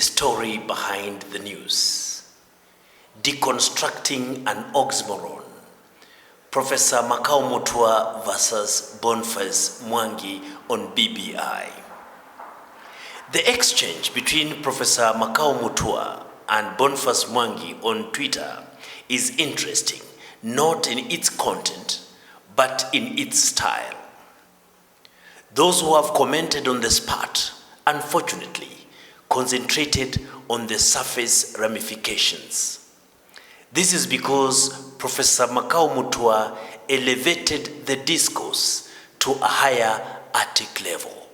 story behind the news. Deconstructing an Oxymoron. Professor Makau Mutua versus Boniface Mwangi on BBI. The exchange between Professor Makau Mutua and Boniface Mwangi on Twitter is interesting, not in its content, but in its style. Those who have commented on the spot, unfortunately, concentrated on the surface ramifications. This is because Professor Makau Mutua elevated the discourse to a higher Arctic level.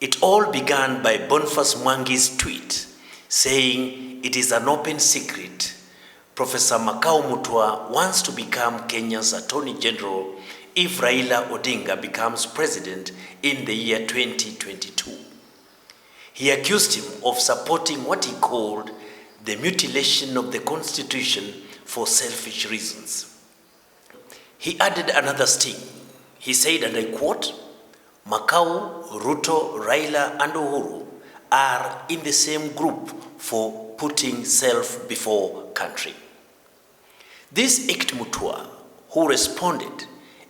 It all began by Boniface Mwangi's tweet saying it is an open secret Professor Makau Mutua wants to become Kenya's Attorney General if Raila Odinga becomes president in the year 2022. He accused him of supporting what he called the mutilation of the Constitution for selfish reasons. He added another sting. He said, and I quote, Makau, Ruto, Raila, and Uhuru are in the same group for putting self before country. This icked Mutua, who responded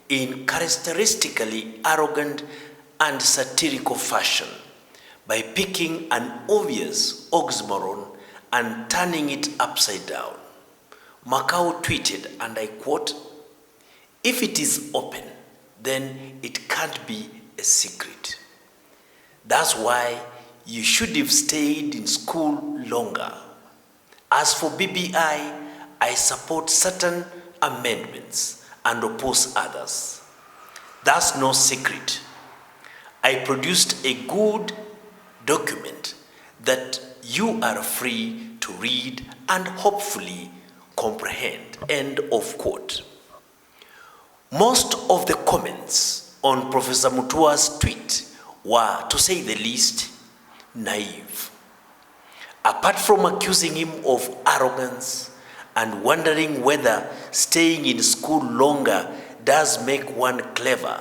in characteristically arrogant and satirical fashion by picking an obvious oxymoron and turning it upside down. Makau tweeted, and I quote, if it is open, then it can't be a secret. That's why you should have stayed in school longer. As for BBI, I support certain amendments and oppose others. That's no secret. I produced a good document that you are free to read and hopefully comprehend. End of quote. Most of the comments on Professor Mutua's tweet were, to say the least, naive. Apart from accusing him of arrogance and wondering whether staying in school longer does make one clever,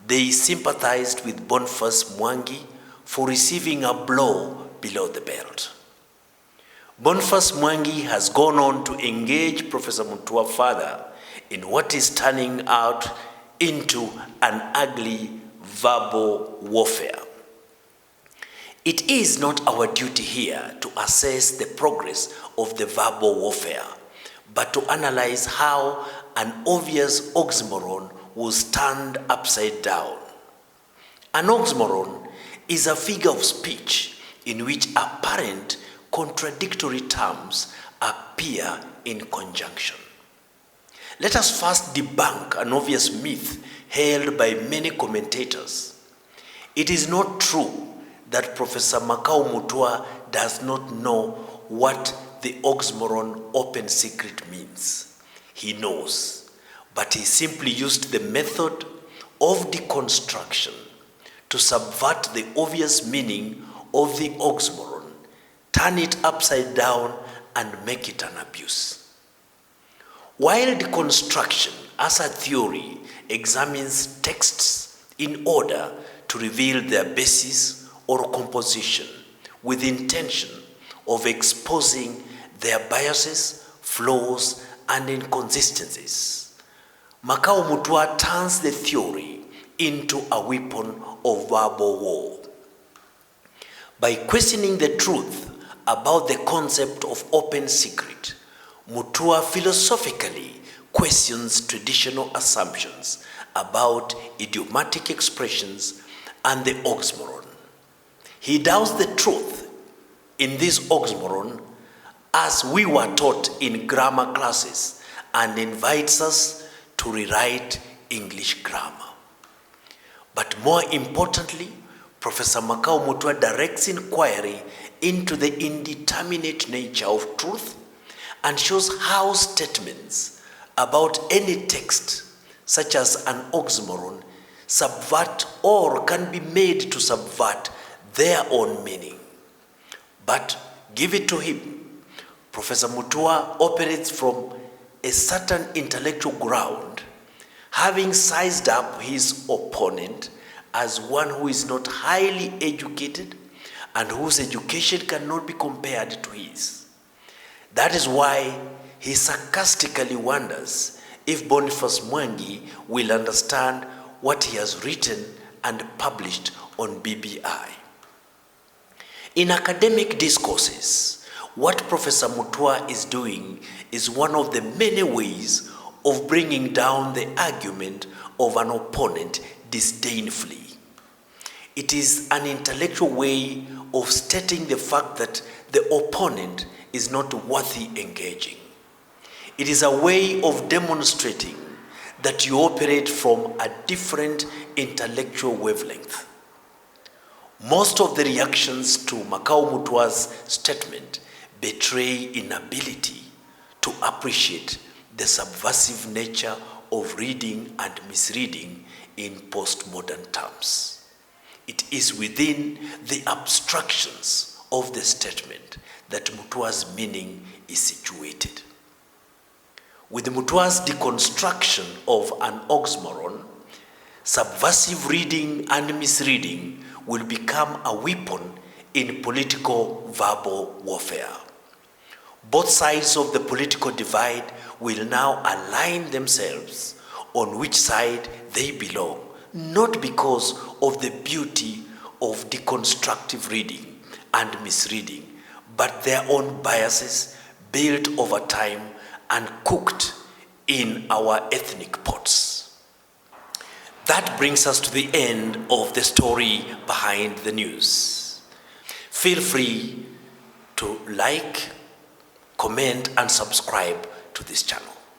they sympathized with Boniface Mwangi for receiving a blow below the belt. Boniface Mwangi has gone on to engage Professor Mutua further in what is turning out into an ugly verbal warfare. It is not our duty here to assess the progress of the verbal warfare, but to analyze how an obvious oxymoron was turned upside down. An oxymoron is a figure of speech in which apparent contradictory terms appear in conjunction. Let us first debunk an obvious myth held by many commentators. It is not true that Professor Makau Mutua does not know what the oxymoron open secret means. He knows, but he simply used the method of deconstruction to subvert the obvious meaning of the oxymoron, turn it upside down, and make it an abuse. While deconstruction as a theory examines texts in order to reveal their basis or composition with intention of exposing their biases, flaws, and inconsistencies, Makau Mutua turns the theory into a weapon of verbal war. By questioning the truth about the concept of open secret, Mutua philosophically questions traditional assumptions about idiomatic expressions and the oxymoron. He doubts the truth in this oxymoron as we were taught in grammar classes and invites us to rewrite English grammar. But more importantly, Professor Makau Mutua directs inquiry into the indeterminate nature of truth and shows how statements about any text, such as an oxymoron, subvert or can be made to subvert their own meaning. But give it to him, Professor Mutua operates from a certain intellectual ground, having sized up his opponent as one who is not highly educated and whose education cannot be compared to his. That is why he sarcastically wonders if Boniface Mwangi will understand what he has written and published on BBI. In academic discourses, what Professor Mutua is doing is one of the many ways of bringing down the argument of an opponent disdainfully. It is an intellectual way of stating the fact that the opponent is not worthy engaging. It is a way of demonstrating that you operate from a different intellectual wavelength. Most of the reactions to Makau Mutua's statement betray inability to appreciate the subversive nature of reading and misreading in postmodern terms. It is within the abstractions of the statement that Mutua's meaning is situated. With Mutua's deconstruction of an oxymoron, subversive reading and misreading will become a weapon in political verbal warfare. Both sides of the political divide will now align themselves on which side they belong, not because of the beauty of deconstructive reading and misreading, but their own biases built over time and cooked in our ethnic pots. That brings us to the end of the story behind the news. Feel free to like, comment, and subscribe to this channel.